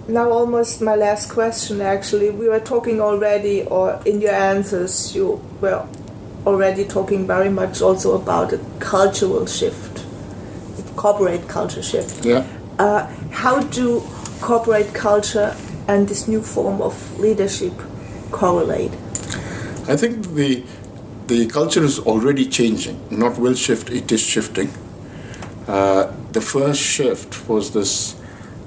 Now almost my last question actually. We were talking already, or in your answers you were already talking very much also about a cultural shift, corporate culture shift. Yeah. How do corporate culture and this new form of leadership correlate? I think the culture is already changing. Not will shift, it is shifting. The first shift was this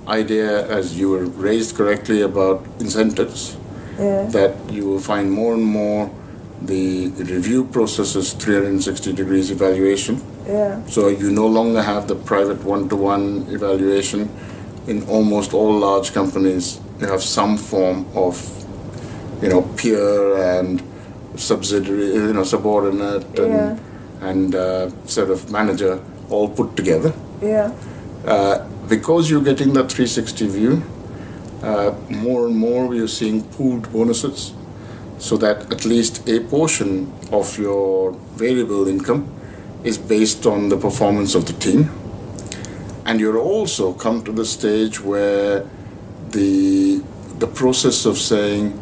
idea, as you were raised correctly, about incentives. Yeah. That you will find more and more the review process is 360 degrees evaluation. Yeah. So you no longer have the private one-to-one evaluation. In almost all large companies, you have some form of, peer and subsidiary, subordinate and sort of manager all put together. Yeah. Because you're getting that 360 view, more and more we are seeing pooled bonuses, so that at least a portion of your variable income is based on the performance of the team. And you're also come to the stage where the process of saying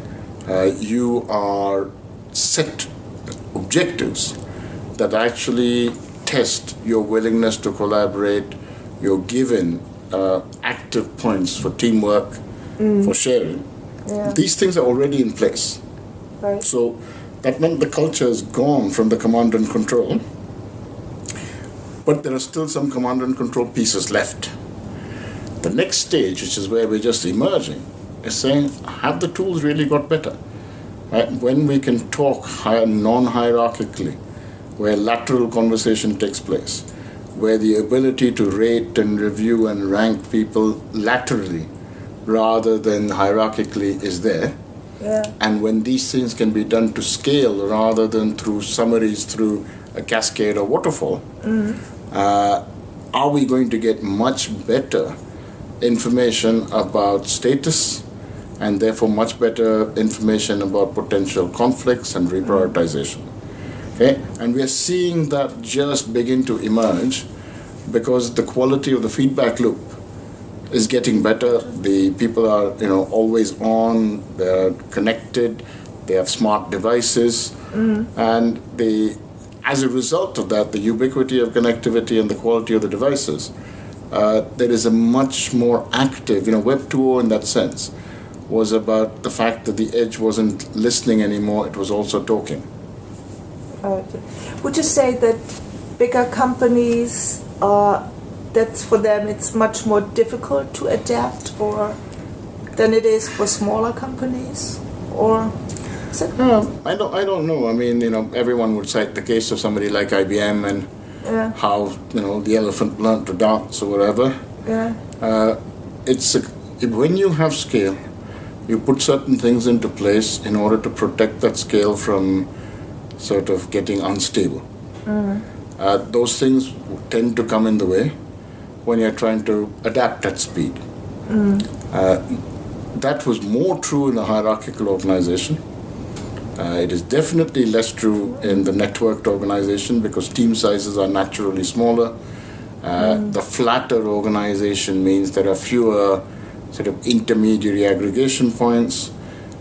you are set objectives that actually test your willingness to collaborate, you're given active points for teamwork, for sharing. Yeah. These things are already in place. Right. So that meant the culture is gone from the command and control, but there are still some command and control pieces left. The next stage, which is where we're just emerging, is saying, have the tools really got better? Right? When we can talk non-hierarchically, where lateral conversation takes place, where the ability to rate and review and rank people laterally rather than hierarchically is there. Yeah. And when these things can be done to scale rather than through summaries through a cascade or waterfall, are we going to get much better information about status and therefore much better information about potential conflicts and reprioritization? Okay? And we are seeing that just begin to emerge because the quality of the feedback loop is getting better. The people are, always on, they're connected, they have smart devices, and as a result of that, the ubiquity of connectivity and the quality of the devices, there is a much more active, Web 2.0 in that sense was about the fact that the edge wasn't listening anymore, it was also talking. Would you say that bigger companies, that's for them it's much more difficult to adapt or than it is for smaller companies? Or is it? I don't know. I mean, everyone would cite the case of somebody like IBM and how, the elephant learned to dance or whatever. Yeah. When you have scale, you put certain things into place in order to protect that scale from sort of getting unstable. Those things tend to come in the way when you're trying to adapt at speed. That was more true in a hierarchical organization. It is definitely less true in the networked organization because team sizes are naturally smaller. The flatter organization means there are fewer sort of intermediary aggregation points.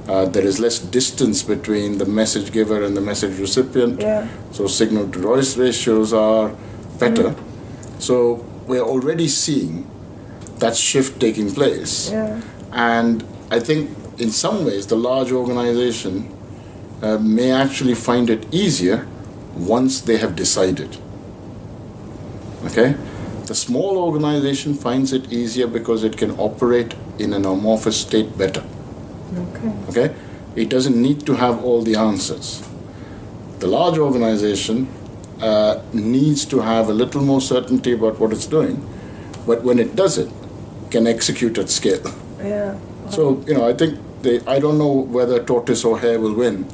There is less distance between the message giver and the message recipient. Yeah. So signal to noise ratios are better. So we're already seeing that shift taking place. Yeah. And I think in some ways the large organization may actually find it easier once they have decided. Okay? The small organization finds it easier because it can operate in an amorphous state better. Okay? It doesn't need to have all the answers. The large organization needs to have a little more certainty about what it's doing, but when it does it, can execute at scale. Yeah. So, I think I don't know whether tortoise or hare will win,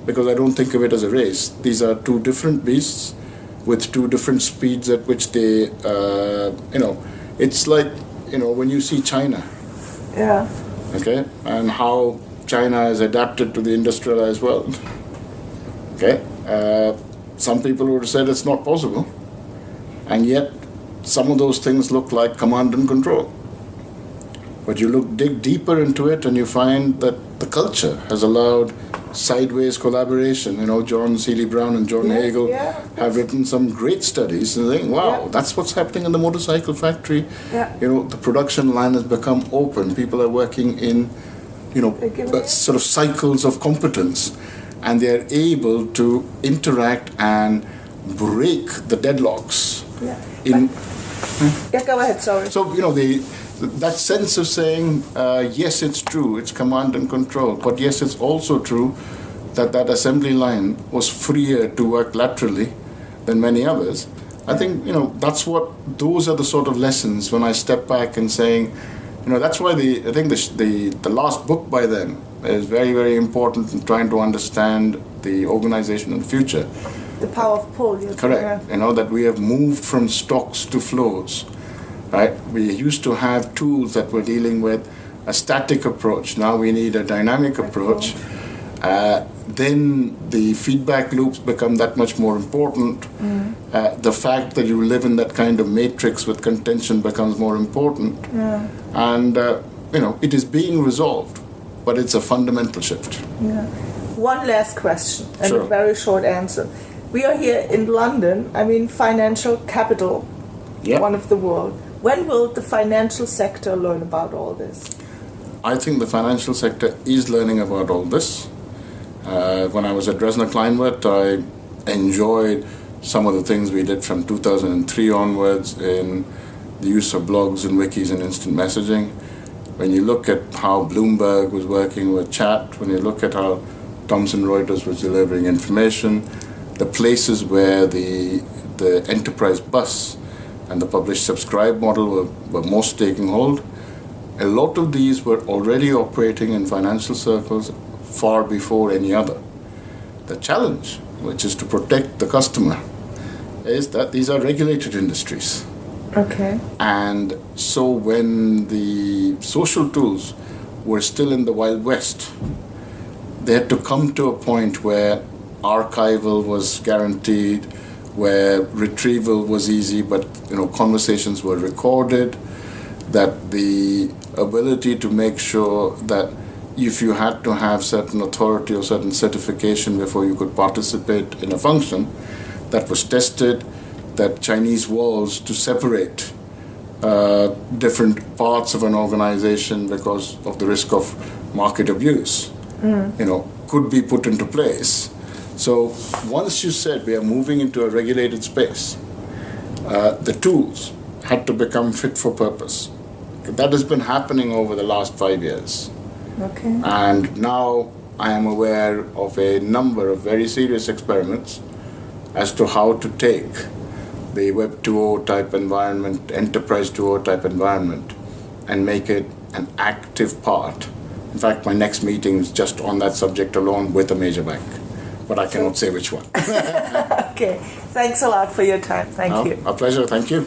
because I don't think of it as a race. These are two different beasts with two different speeds at which they, it's like, when you see China. Yeah. Okay, and how China has adapted to the industrialized world. Okay, some people would have said it's not possible, and yet some of those things look like command and control. But you dig deeper into it and you find that the culture has allowed sideways collaboration. John Seeley Brown and John Hagel have written some great studies and saying, wow, that's what's happening in the motorcycle factory. Yeah. The production line has become open. People are working in, sort of cycles of competence, and they're able to interact and break the deadlocks. Go ahead, sorry. So, that sense of saying, yes, it's true, it's command and control, but yes, it's also true that assembly line was freer to work laterally than many others. I think, those are the sort of lessons when I step back and saying, that's why I think the last book by them is very, very important in trying to understand the organization in the future. The power of pull. Correct. That we have moved from stocks to flows. Right? We used to have tools that were dealing with a static approach. Now we need a dynamic approach. Then the feedback loops become that much more important. The fact that you live in that kind of matrix with contention becomes more important. And, it is being resolved, but it's a fundamental shift. One last question and Sure. a very short answer. We are here in London, financial capital, one of the world. When will the financial sector learn about all this? I think the financial sector is learning about all this. When I was at Dresdner Kleinwert, I enjoyed some of the things we did from 2003 onwards in the use of blogs and wikis and instant messaging. When you look at how Bloomberg was working with chat, when you look at how Thomson Reuters was delivering information, the places where the enterprise bus and the publish-subscribe model were most taking hold, a lot of these were already operating in financial circles far before any other. The challenge, which is to protect the customer, is that these are regulated industries. Okay. And so when the social tools were still in the Wild West, they had to come to a point where archival was guaranteed, where retrieval was easy, but conversations were recorded, that the ability to make sure that if you had to have certain authority or certain certification before you could participate in a function, that was tested, that Chinese walls to separate different parts of an organization because of the risk of market abuse, could be put into place. So once you said we are moving into a regulated space, the tools had to become fit for purpose. That has been happening over the last 5 years. Okay. And now I am aware of a number of very serious experiments as to how to take the Web 2.0 type environment, Enterprise 2.0 type environment, and make it an active part. In fact, my next meeting is just on that subject alone with a major bank. But I cannot say which one. Okay. Thanks a lot for your time. Thank you. A pleasure. Thank you.